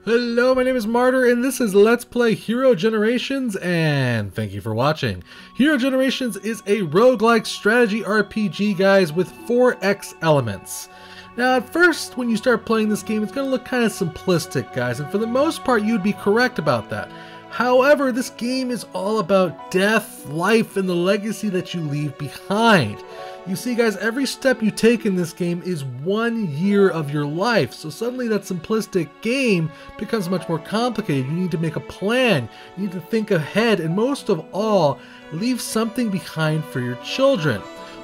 Hello, my name is Martyr, and this is Let's Play Hero Generations, and thank you for watching. Hero Generations is a roguelike strategy RPG, guys, with 4X elements. Now, at first, when you start playing this game, it's going to look kind of simplistic, guys, and for the most part, you'd be correct about that. However, this game is all about death, life, and the legacy that you leave behind. You see, guys, every step you take in this game is 1 year of your life. So suddenly that simplistic game becomes much more complicated. You need to make a plan. You need to think ahead. And most of all, leave something behind for your children.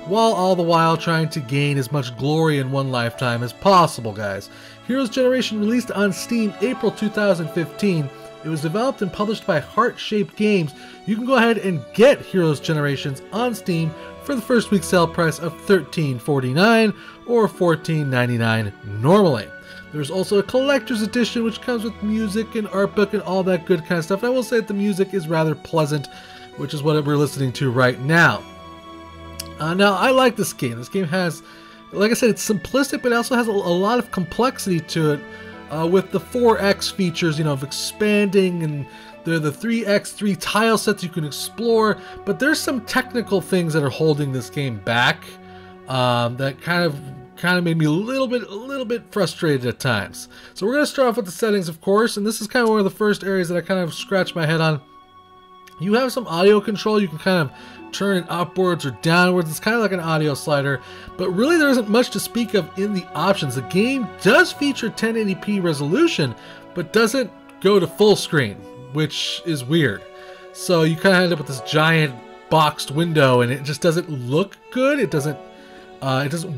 While all the while trying to gain as much glory in one lifetime as possible, guys. Heroes Generation released on Steam April 2015. It was developed and published by Heart-Shaped Games. You can go ahead and get Heroes Generations on Steam for the first week sale price of $13.49 or $14.99 normally. There's also a collector's edition which comes with music and art book and all that good kind of stuff. And I will say that the music is rather pleasant, which is what we're listening to right now. Now, I like this game. This game has, like I said, it's simplistic, but it also has a lot of complexity to it with the 4X features, you know, of expanding, and they're the 3x3 tile sets you can explore, but there's some technical things that are holding this game back that kind of made me a little bit frustrated at times. So we're going to start off with the settings, of course, and this is kind of one of the first areas that I kind of scratched my head on. You have some audio control. You can kind of turn it upwards or downwards. It's kind of like an audio slider, but really there isn't much to speak of in the options. The game does feature 1080p resolution, but doesn't go to full screen, which is weird. So you kind of end up with this giant boxed window, and it just doesn't look good. It doesn't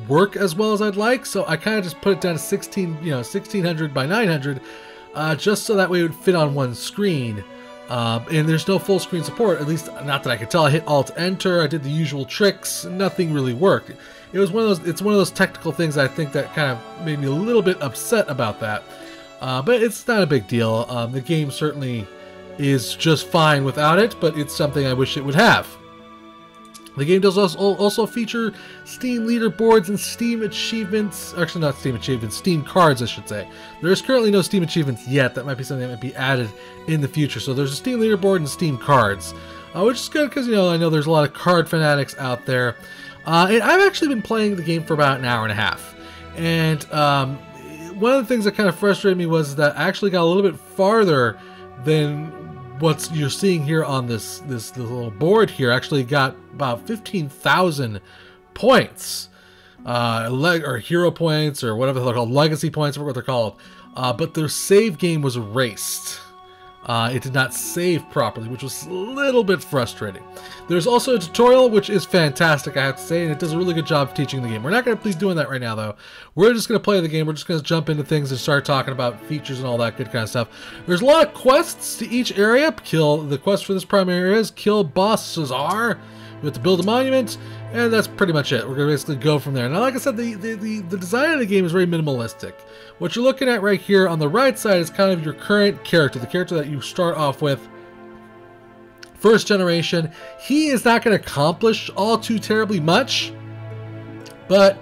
work as well as I'd like. So I kind of just put it down to 1600 by 900, just so that way it would fit on one screen. And there's no full screen support, at least not that I could tell. I hit Alt Enter, I did the usual tricks, nothing really worked. It's one of those technical things I think that kind of made me a little bit upset about that. But it's not a big deal. The game certainly is just fine without it, but it's something I wish it would have. The game does also feature Steam leaderboards and Steam achievements. Actually, not Steam achievements, Steam cards, I should say. There is currently no Steam achievements yet. That might be something that might be added in the future. So there's a Steam leaderboard and Steam cards, which is good because, you know, I know there's a lot of card fanatics out there. And I've actually been playing the game for about an hour and a half. And one of the things that kind of frustrated me was that I actually got a little bit farther than what you're seeing here on this little board here. Actually got about 15,000 points, or hero points, or whatever they're called, legacy points, or what they're called. But their save game was erased. It did not save properly, which was a little bit frustrating. There's also a tutorial, which is fantastic, I have to say, and it does a really good job of teaching the game. We're not going to be doing that right now, though. We're just going to play the game. We're just going to jump into things and start talking about features and all that good kind of stuff. There's a lot of quests to each area. The quest for this primary area is kill Boss Cesar. We have to build a monument, and that's pretty much it. We're going to basically go from there. Now, like I said, the design of the game is very minimalistic. What you're looking at right here on the right side is kind of your current character, the character that you start off with. First generation. He is not going to accomplish all too terribly much, but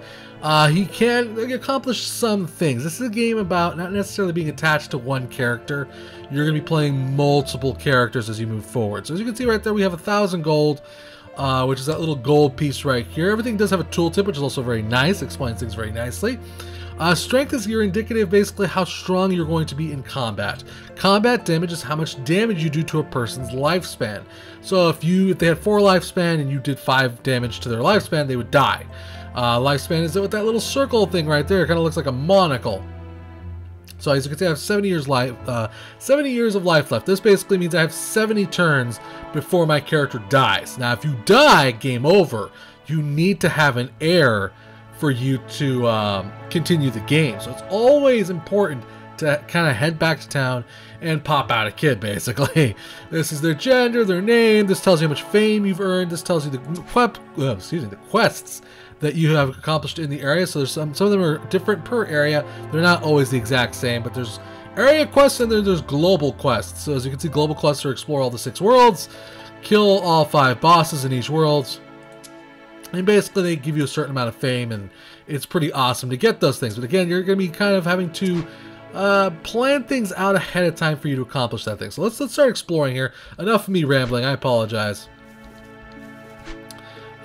he can accomplish some things. This is a game about not necessarily being attached to one character. You're going to be playing multiple characters as you move forward. So as you can see right there, we have 1,000 gold. Which is that little gold piece right here. Everything does have a tooltip, which is also very nice. Explains things very nicely. Strength is your indicative, basically, how strong you're going to be in combat. Combat damage is how much damage you do to a person's lifespan. So if they had 4 lifespan and you did 5 damage to their lifespan, they would die. Lifespan is with that little circle thing right there. It kind of looks like a monocle. So as you can see, I have 70 years of life left. This basically means I have 70 turns before my character dies. Now, if you die, game over. You need to have an heir for you to continue the game. So it's always important to kind of head back to town and pop out a kid, basically. This is their gender, their name. This tells you how much fame you've earned. This tells you the quests that you have accomplished in the area. So there's some of them are different per area. They're not always the exact same, but there's area quests and then there's global quests. So as you can see, global quests are explore all the 6 worlds, kill all 5 bosses in each world, and basically they give you a certain amount of fame, and it's pretty awesome to get those things. But again, you're going to be kind of having to plan things out ahead of time for you to accomplish that thing. So let's start exploring here. Enough of me rambling, I apologize.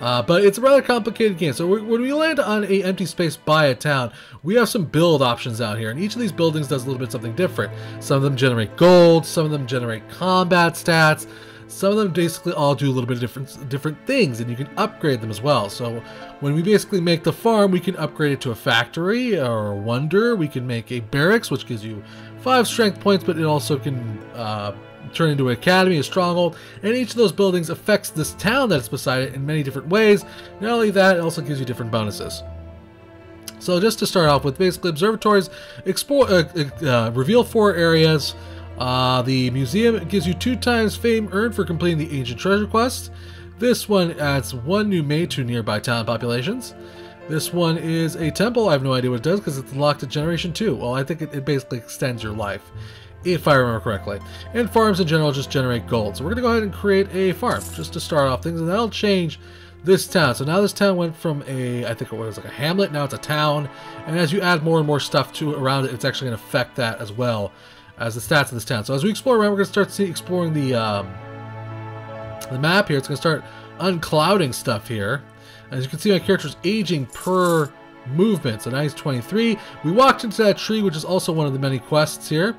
But it's a rather complicated game. So when we land on an empty space by a town, we have some build options out here. And each of these buildings does a little bit something different. Some of them generate gold. Some of them generate combat stats. Some of them basically all do a little bit of different things. And you can upgrade them as well. So when we basically make the farm, we can upgrade it to a factory or a wonder. We can make a barracks, which gives you 5 strength points, but it also can turn into an academy, a stronghold, and each of those buildings affects this town that's beside it in many different ways. Not only that, it also gives you different bonuses. So just to start off with, basically observatories reveal 4 areas. The museum gives you 2 times fame earned for completing the ancient treasure quest. This one adds 1 new maid to nearby town populations. This one is a temple. I have no idea what it does because it's unlocked at generation 2. Well, I think it basically extends your life, if I remember correctly. And farms in general just generate gold. So we're going to go ahead and create a farm just to start off things, and that'll change this town. So now this town went from I think it was like a hamlet, now it's a town. And as you add more and more stuff around it, it's actually going to affect that as well as the stats of this town. So as we explore around, we're going to start exploring the map here. It's going to start unclouding stuff here. As you can see, my character's aging per movement. So now he's 23. We walked into that tree, which is also one of the many quests here.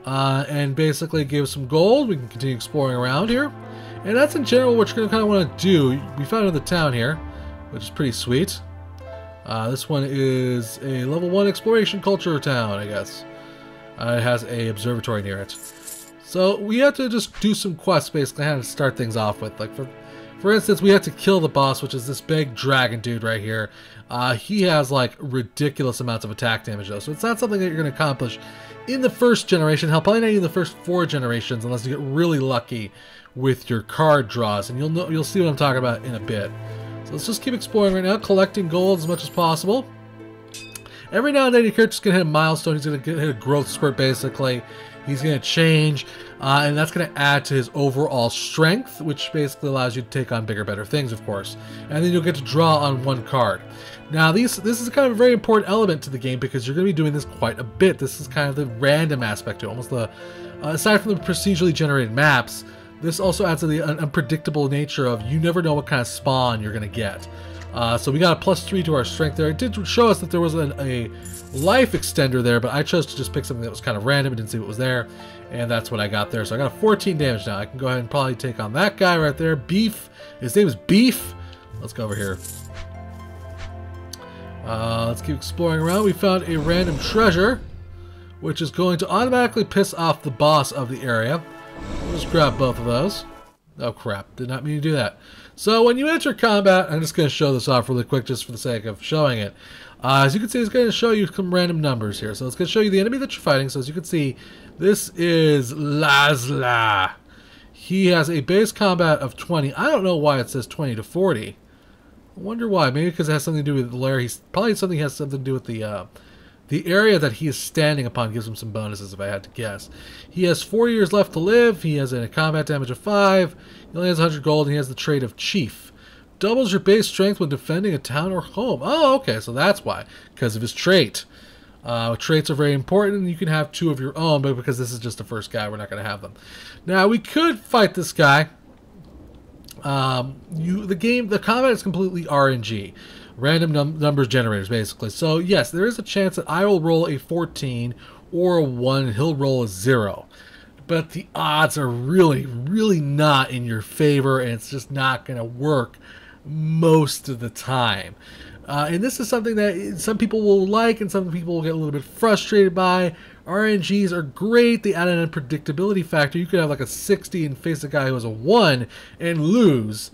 And basically gave us some gold. We can continue exploring around here. And that's in general what you're going to kind of want to do. We found another town here, which is pretty sweet. This one is a level 1 exploration culture town, I guess. It has a observatory near it. So we have to just do some quests, basically, how to start things off with. Like for instance, we have to kill the boss, which is this big dragon dude right here. He has like ridiculous amounts of attack damage though, so it's not something that you're going to accomplish in the first generation. Hell, probably not even the first 4 generations, unless you get really lucky with your card draws, and you'll see what I'm talking about in a bit. So let's just keep exploring right now, collecting gold as much as possible. Every now and then your character's going to hit a milestone. He's going to hit a growth spurt, basically. He's going to change, and that's going to add to his overall strength, which basically allows you to take on bigger, better things, of course. And then you'll get to draw on 1 card. Now, this is kind of a very important element to the game because you're going to be doing this quite a bit. This is kind of the random aspect to it, almost the aside from the procedurally generated maps. This also adds to the unpredictable nature of you never know what kind of spawn you're going to get. So we got a +3 to our strength there. It did show us that there was a life extender there, but I chose to just pick something that was kind of random and didn't see what was there, and that's what I got there. So I got a 14 damage now. I can go ahead and probably take on that guy right there, Beef. His name is Beef. Let's go over here. Let's keep exploring around. We found a random treasure, which is going to automatically piss off the boss of the area. We'll just grab both of those. Oh crap, did not mean to do that. So when you enter combat, I'm just going to show this off really quick just for the sake of showing it. As you can see, it's going to show you some random numbers here. So it's going to show you the enemy that you're fighting. So as you can see, this is Lazla. He has a base combat of 20. I don't know why it says 20 to 40. I wonder why. Maybe because it has something to do with the layer. Probably something has something to do with the area that he is standing upon gives him some bonuses, if I had to guess. He has 4 years left to live. He has a combat damage of 5. He only has 100 gold, and he has the trait of Chief. Doubles your base strength when defending a town or home. Oh, okay, so that's why. Because of his trait. Traits are very important, and you can have 2 of your own, but because this is just the first guy, we're not going to have them. Now, we could fight this guy. The combat is completely RNG. Random numbers generators, basically. So, yes, there is a chance that I will roll a 14 or a 1, and he'll roll a 0. But the odds are really, really not in your favor, and it's just not going to work most of the time. And this is something that some people will like, and some people will get a little bit frustrated by. RNGs are great. They add an unpredictability factor. You could have like a 60 and face a guy who has a 1 and lose.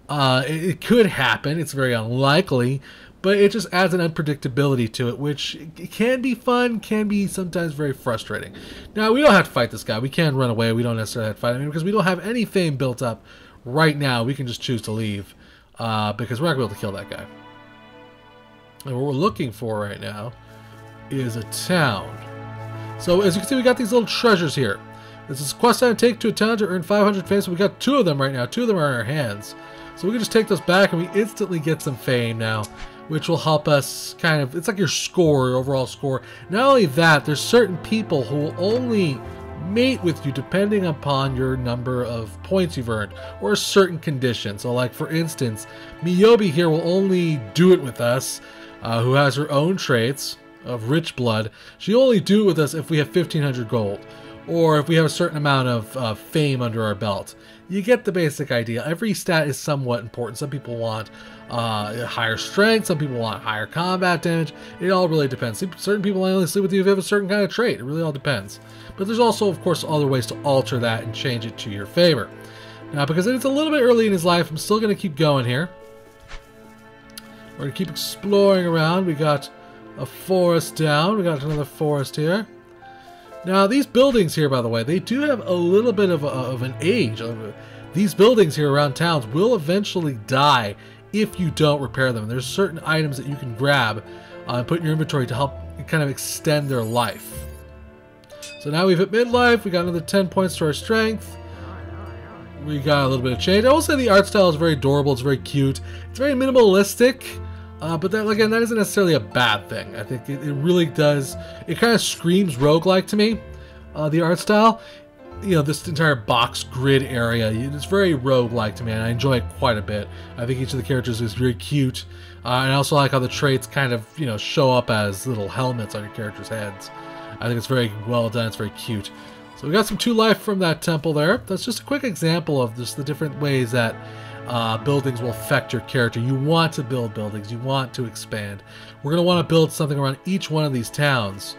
It could happen. It's very unlikely, but it just adds an unpredictability to it, which can be fun, can be sometimes very frustrating. Now, we don't have to fight this guy. We can run away. We don't necessarily have to fight him because we don't have any fame built up right now. We can just choose to leave because we're not going to be able to kill that guy. And what we're looking for right now is a town. So, as you can see, we got these little treasures here. This is a quest item, take to a town to earn 500 fame. So we got 2 of them right now. 2 of them are in our hands. So we can just take those back and we instantly get some fame now. which will help us kind of, it's like your score, your overall score. Not only that, there's certain people who will only mate with you depending upon your number of points you've earned or a certain condition. So like for instance, Miyobi here will only do it with us, who has her own traits of rich blood. She'll only do it with us if we have 1500 gold or if we have a certain amount of fame under our belt. You get the basic idea. Every stat is somewhat important. Some people want higher strength, some people want higher combat damage. It all really depends. Certain people only sleep with you if you have a certain kind of trait. It really all depends. But there's also, of course, other ways to alter that and change it to your favor. Now, because it's a little bit early in his life, I'm still going to keep going here. We're going to keep exploring around. We got a forest down. We got another forest here. Now, these buildings here, by the way, they do have a little bit of an age. These buildings here around towns will eventually die if you don't repair them. There's certain items that you can grab and put in your inventory to help kind of extend their life. So now we've hit midlife. We got another 10 points to our strength. We got a little bit of change. I will say the art style is very adorable. It's very cute. It's very minimalistic. But that, again, that isn't necessarily a bad thing. I think it really does. It kind of screams roguelike to me, the art style. You know, this entire box grid area, it's very roguelike to me, and I enjoy it quite a bit. I think each of the characters is very cute. And I also like how the traits kind of, you know, show up as little helmets on your characters' heads. I think it's very well done. It's very cute. So we got some 2 life from that temple there. That's just a quick example of just the different ways that buildings will affect your character. You want to build buildings. You want to expand. We're going to want to build something around each one of these towns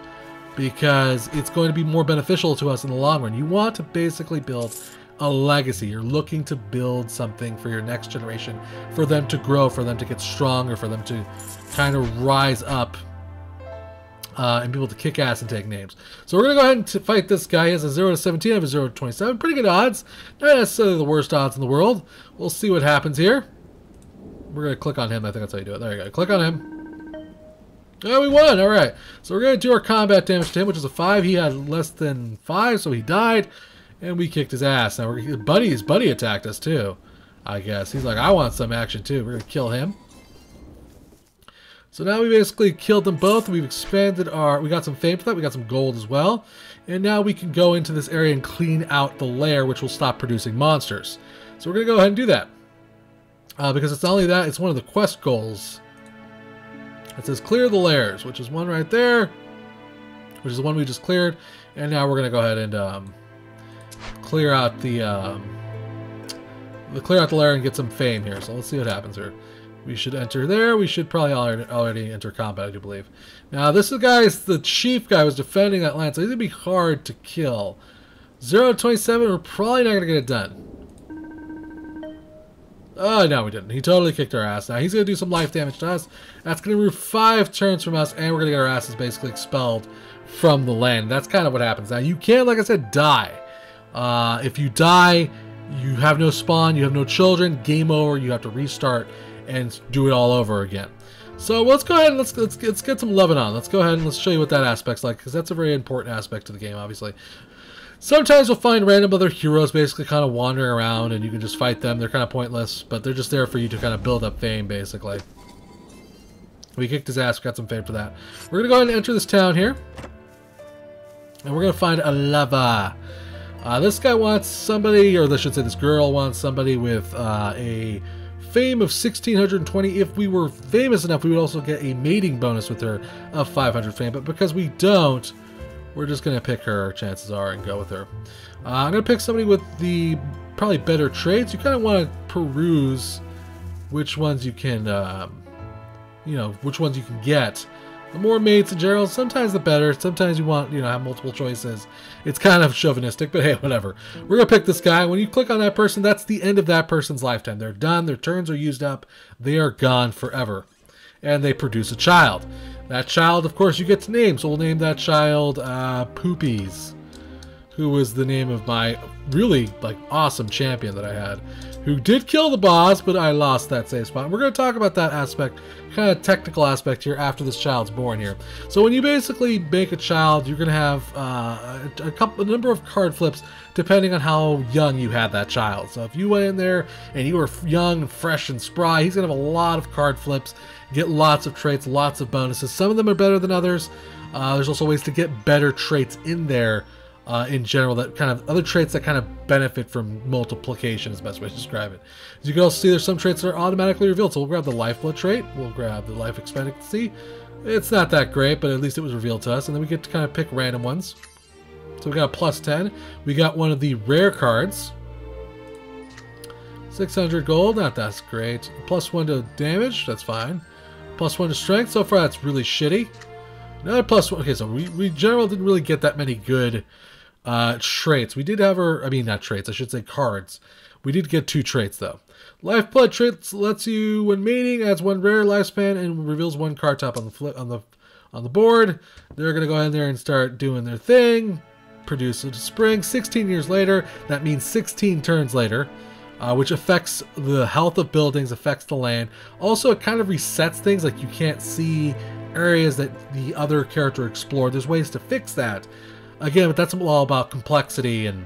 because it's going to be more beneficial to us in the long run. You want to basically build a legacy. You're looking to build something for your next generation, for them to grow, for them to get stronger, for them to kind of rise up and be able to kick ass and take names. So we're going to go ahead and fight this guy. He has a 0 to 17, I have a 0 to 27. Pretty good odds. Not necessarily the worst odds in the world. We'll see what happens here. We're going to click on him. I think that's how you do it. There you go. Click on him. Oh, we won. All right. So we're going to do our combat damage to him, which is a 5. He had less than 5, so he died. And we kicked his ass. Now, his buddy attacked us, too, I guess. He's like, I want some action, too. We're going to kill him. So now we basically killed them both. We've expanded we got some fame for that. We got some gold as well. And now we can go into this area and clean out the lair, which will stop producing monsters. So we're going to go ahead and do that. Because it's not only that, it's one of the quest goals. It says clear the lairs, which is one right there. Which is the one we just cleared. And now we're going to go ahead and clear out the lair and get some fame here. So let's see what happens here. We should enter there. We should probably already enter combat, I do believe. Now, this is the chief guy was defending that land, so he's going to be hard to kill. 0 to 27, we're probably not going to get it done. Oh, no, we didn't. He totally kicked our ass. Now, he's going to do some life damage to us. That's going to remove 5 turns from us, and we're going to get our asses basically expelled from the land. That's kind of what happens. Now, you can, like I said, die. If you die, you have no spawn, you have no children, game over, you have to restart and do it all over again. So let's go ahead and let's get some loving on. Let's go ahead and let's show you what that aspect's like, because that's a very important aspect to the game, obviously. Sometimes you'll find random other heroes basically kind of wandering around, and you can just fight them. They're kind of pointless, but they're just there for you to kind of build up fame, basically. We kicked his ass, got some fame for that. We're going to go ahead and enter this town here, and we're going to find a lover. This guy wants somebody, or I should say this girl wants somebody with a fame of 1620. If we were famous enough, we would also get a mating bonus with her of 500 fame, but because we don't, we're just going to pick her, chances are, and go with her. I'm going to pick somebody with the probably better traits. You kind of want to peruse which ones you can, which ones you can get. The more mates in general, sometimes the better. Sometimes you want, have multiple choices. It's kind of chauvinistic, but hey, whatever. We're going to pick this guy. When you click on that person, that's the end of that person's lifetime. They're done. Their turns are used up. They are gone forever. And they produce a child. That child, of course, you get to name. So we'll name that child Poopies. who was the name of my really like awesome champion that I had, who did kill the boss, but I lost that save spot. And we're going to talk about that aspect, kind of technical aspect here after this child's born here. So when you basically make a child, you're going to have a number of card flips depending on how young you had that child. So if you went in there and you were young, fresh, and spry, he's going to have a lot of card flips, get lots of traits, lots of bonuses. Some of them are better than others. There's also ways to get better traits in there. In general, that kind of other traits that kind of benefit from multiplication is the best way to describe it. As you can also see, there's some traits that are automatically revealed. So we'll grab the lifeblood trait, we'll grab the life expectancy. It's not that great, but at least it was revealed to us, and then we get to kind of pick random ones. So we got a plus 10. We got one of the rare cards. 600 gold, not that's great. Plus 1 to damage, that's fine. Plus 1 to strength, so far that's really shitty. Another plus 1. Okay, so we generally didn't really get that many good traits. We did have our, I mean not traits, I should say cards. We did get 2 traits though. Lifeblood traits lets you, when mating, adds 1 rare lifespan and reveals 1 card top on the board. They're gonna go in there and start doing their thing. Produce a spring. 16 years later, that means 16 turns later, which affects the health of buildings, affects the land. Also, it kind of resets things, like you can't see areas that the other character explored. There's ways to fix that. Again, but that's all about complexity, and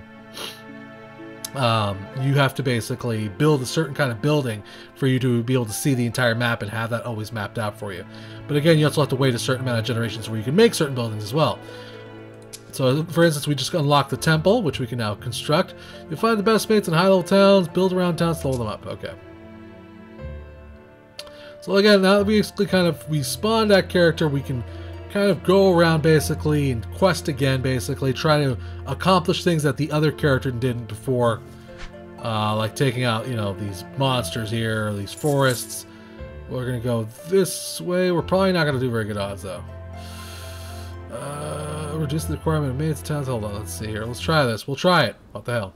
you have to basically build a certain kind of building for you to be able to see the entire map and have that always mapped out for you. But again, you also have to wait a certain amount of generations where you can make certain buildings as well. So, for instance, we just unlocked the temple, which we can now construct. You'll find the best mates in high-level towns, build around towns, level them up. Okay. So again, now that we basically we spawned that character, we can kind of go around basically and quest again, basically try to accomplish things that the other character didn't before, like taking out, you know, these monsters here, these forests. We're gonna go this way. We're probably not gonna do very good odds though. Reduce the requirement of mates, towns. Hold on, let's see here. Let's try this. We'll try it. What the hell?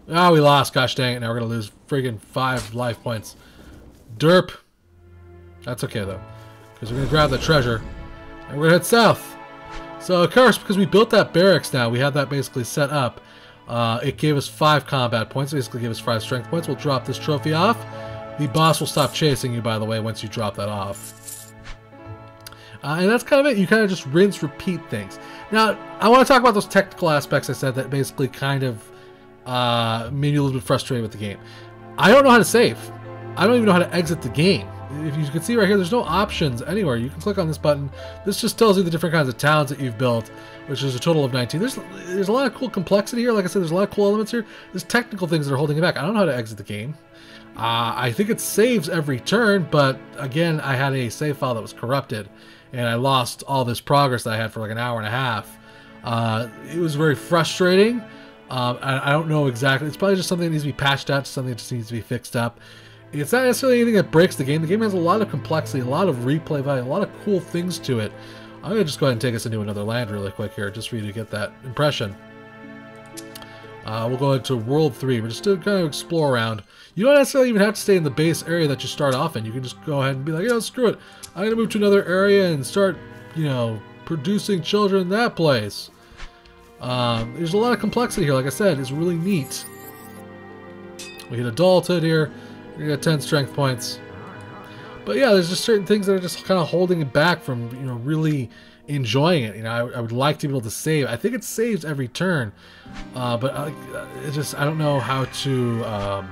Ah, we lost. Gosh dang it! Now we're gonna lose friggin' 5 life points. Derp. That's okay though, because we're gonna grab the treasure and we're gonna head south. So of course, because we built that barracks now, we had that basically set up. It gave us 5 combat points, basically gave us 5 strength points. We'll drop this trophy off. The boss will stop chasing you, by the way, once you drop that off. And that's kind of it. You kind of just rinse, repeat things. Now, I want to talk about those technical aspects I said that basically kind of made you a little bit frustrated with the game. I don't know how to save. I don't even know how to exit the game. If you can see right here, there's no options anywhere. You can click on this button. This just tells you the different kinds of towns that you've built, which is a total of 19. There's a lot of cool complexity here. Like I said, there's a lot of cool elements here. There's technical things that are holding it back. I don't know how to exit the game. I think it saves every turn, but again, I had a save file that was corrupted, and I lost all this progress that I had for like an hour and a half. It was very frustrating. I don't know exactly. It's probably just something that needs to be patched out, something that just needs to be fixed up. It's not necessarily anything that breaks the game. The game has a lot of complexity, a lot of replay value, a lot of cool things to it. I'm going to just go ahead and take us into another land really quick here, just for you to get that impression. We'll go into World 3. We're just going to kind of explore around. You don't necessarily even have to stay in the base area that you start off in. You can just go ahead and be like, you know, screw it. I'm going to move to another area and start, you know, producing children in that place. There's a lot of complexity here. Like I said, it's really neat. We hit adulthood here. We got 10 strength points. But yeah, there's just certain things that are just kind of holding it back from, you know, really enjoying it. You know, I would like to be able to save. I think it saves every turn, but I don't know how to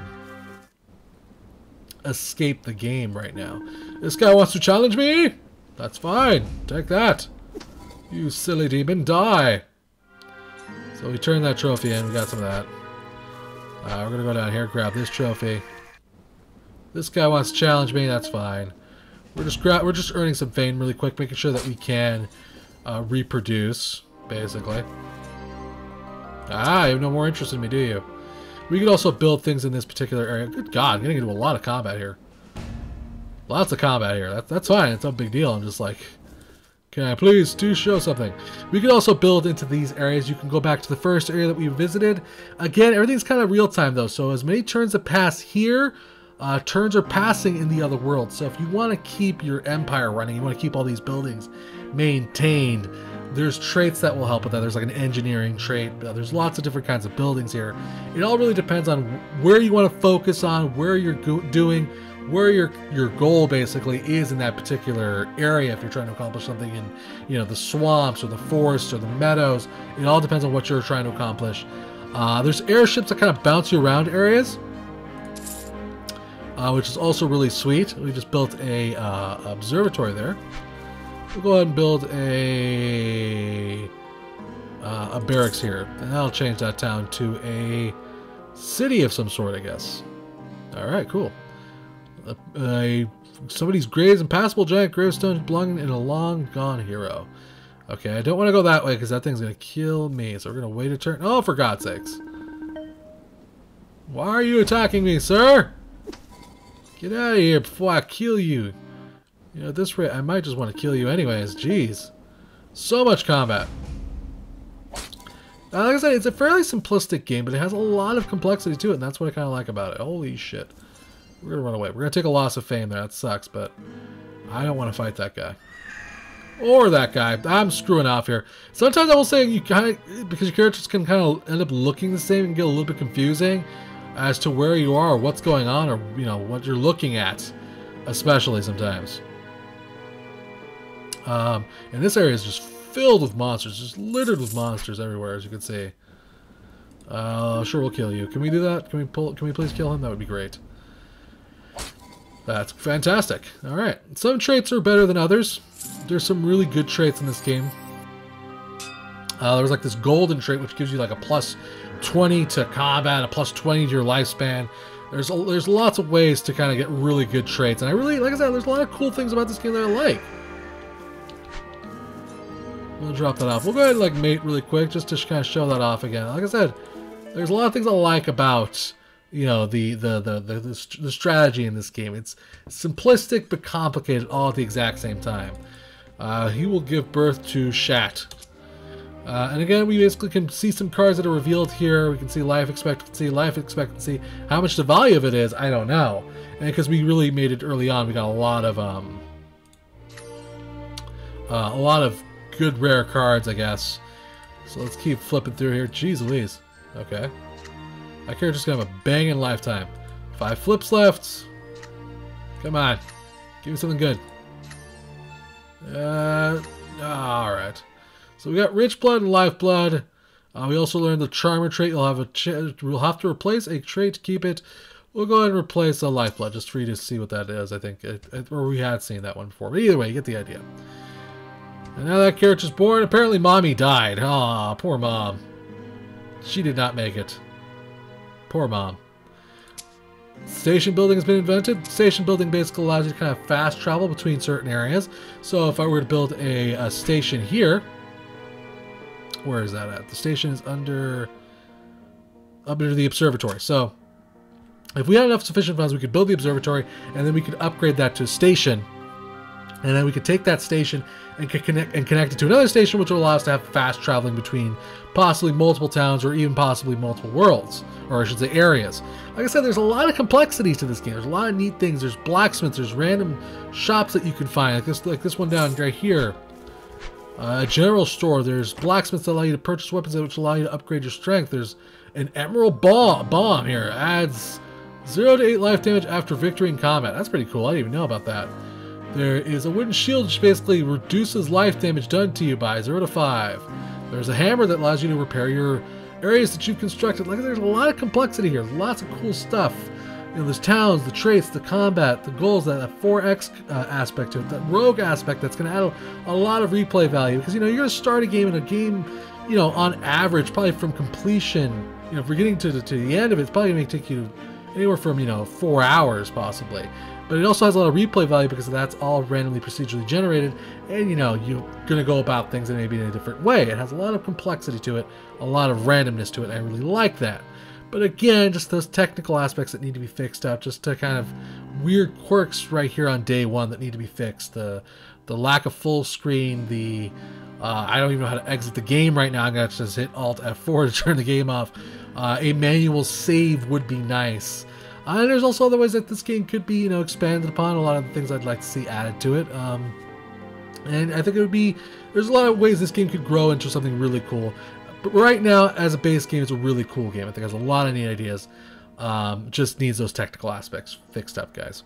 escape the game right now. This guy wants to challenge me? That's fine. Take that. You silly demon, die. So we turned that trophy in. We got some of that. We're gonna go down here, grab this trophy. This guy wants to challenge me. That's fine. We're just earning some fame really quick, making sure that we can reproduce, basically. Ah, you have no more interest in me, do you? We could also build things in this particular area. Good God, I'm getting into a lot of combat here. Lots of combat here. That's fine. It's no big deal. I'm just like, can I please do show something? We could also build into these areas. You can go back to the first area that we visited. Again, everything's kind of real time though. So as many turns that pass here, turns are passing in the other world. So if you want to keep your empire running, you want to keep all these buildings maintained, There's traits that will help with that. There's like an engineering trait. There's lots of different kinds of buildings here. It all really depends on where you want to focus on, where you're doing, where your goal basically is in that particular area. If you're trying to accomplish something in, you know, the swamps or the forests or the meadows, it all depends on what you're trying to accomplish. There's airships that kind of bounce you around areas, which is also really sweet. We just built a observatory there. We'll go ahead and build a barracks here, and that'll change that town to a city of some sort, I guess. All right, cool. Somebody's graves, impassable giant gravestones belonging in a long gone hero. Okay, I don't want to go that way because that thing's gonna kill me. So we're gonna wait a turn. Oh, for God's sakes! Why are you attacking me, sir? Get out of here before I kill you. You know, at this rate, I might just want to kill you anyways. Jeez. So much combat. Like I said, it's a fairly simplistic game, but it has a lot of complexity to it, and that's what I kind of like about it. Holy shit. We're going to run away. We're going to take a loss of fame there. That sucks, but I don't want to fight that guy. Or that guy. I'm screwing off here. Sometimes I will say you kind of, because your characters can kind of end up looking the same and get a little bit confusing as to where you are, or what's going on, or, you know, what you're looking at, especially sometimes. And this area is just filled with monsters, just littered with monsters everywhere, as you can see. Sure, we'll kill you. Can we do that? Can we please kill him? That would be great. That's fantastic. All right, some traits are better than others. There's some really good traits in this game. There's like this golden trait, which gives you like a plus 20 to combat, a plus 20 to your lifespan. There's lots of ways to kind of get really good traits, and I really, like I said, there's a lot of cool things about this game that I like. We'll drop that off. We'll go ahead and like mate really quick just to kind of show that off again. Like I said, there's a lot of things I like about, you know, the strategy in this game. It's simplistic but complicated all at the exact same time. He will give birth to Shat. And again, we basically can see some cards that are revealed here. We can see life expectancy. How much the value of it is, I don't know. And because we really made it early on, we got a lot of good rare cards, I guess. So let's keep flipping through here. Jeez Louise. Okay. That character's gonna have a banging lifetime. 5 flips left. Come on. Give me something good. Alright. So we got Rich Blood and Life Blood. We also learned the Charmer trait. We'll have to replace a trait to keep it. We'll go ahead and replace a Life Blood just for you to see what that is, I think. Or we had seen that one before. But either way, you get the idea. And now that character's born. Apparently mommy died. Aw, poor mom. She did not make it. Poor mom. Station building has been invented. Station building basically allows you to kind of fast travel between certain areas. So if I were to build a station here, where is that at? The station is under the observatory. So if we had enough sufficient funds, we could build the observatory, and then we could upgrade that to a station. And then we could take that station and connect it to another station, which will allow us to have fast traveling between possibly multiple towns or even possibly multiple worlds, or I should say areas. Like I said, there's a lot of complexity to this game. There's a lot of neat things. There's blacksmiths. There's random shops that you can find, like this one down right here. A general store. There's blacksmiths that allow you to purchase weapons which allow you to upgrade your strength. There's an emerald bomb here. Adds 0 to 8 life damage after victory in combat. That's pretty cool. I didn't even know about that. There is a wooden shield which basically reduces life damage done to you by 0 to 5. There's a hammer that allows you to repair your areas that you've constructed. Like, there's a lot of complexity here. Lots of cool stuff. You know, there's towns, the traits, the combat, the goals, that 4X aspect to it, that rogue aspect that's going to add a lot of replay value. Because, you know, you're going to start a game, you know, on average, probably from completion, you know, if we're getting to the end of it, it's probably going to take you anywhere from, you know, 4 hours possibly. But it also has a lot of replay value because that's all randomly procedurally generated, and you know, you're going to go about things in maybe in a different way. It has a lot of complexity to it, a lot of randomness to it, and I really like that. But again, just those technical aspects that need to be fixed up, just to kind of weird quirks right here on day one that need to be fixed. The lack of full screen, I don't even know how to exit the game right now. I'm going to just hit Alt F4 to turn the game off. A manual save would be nice. And there's also other ways that this game could be, you know, expanded upon. A lot of the things I'd like to see added to it. And I think it would be, there's a lot of ways this game could grow into something really cool. But right now, as a base game, it's a really cool game. I think it has a lot of neat ideas. Just needs those technical aspects fixed up, guys.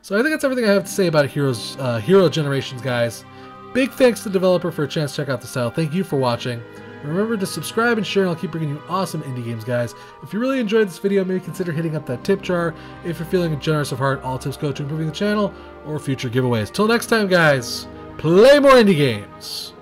So I think that's everything I have to say about Hero Generations, guys. Big thanks to the developer for a chance to check out the title. Thank you for watching. Remember to subscribe and share, and I'll keep bringing you awesome indie games, guys. If you really enjoyed this video, maybe consider hitting up that tip jar. If you're feeling generous of heart, all tips go to improving the channel or future giveaways. Till next time, guys, play more indie games.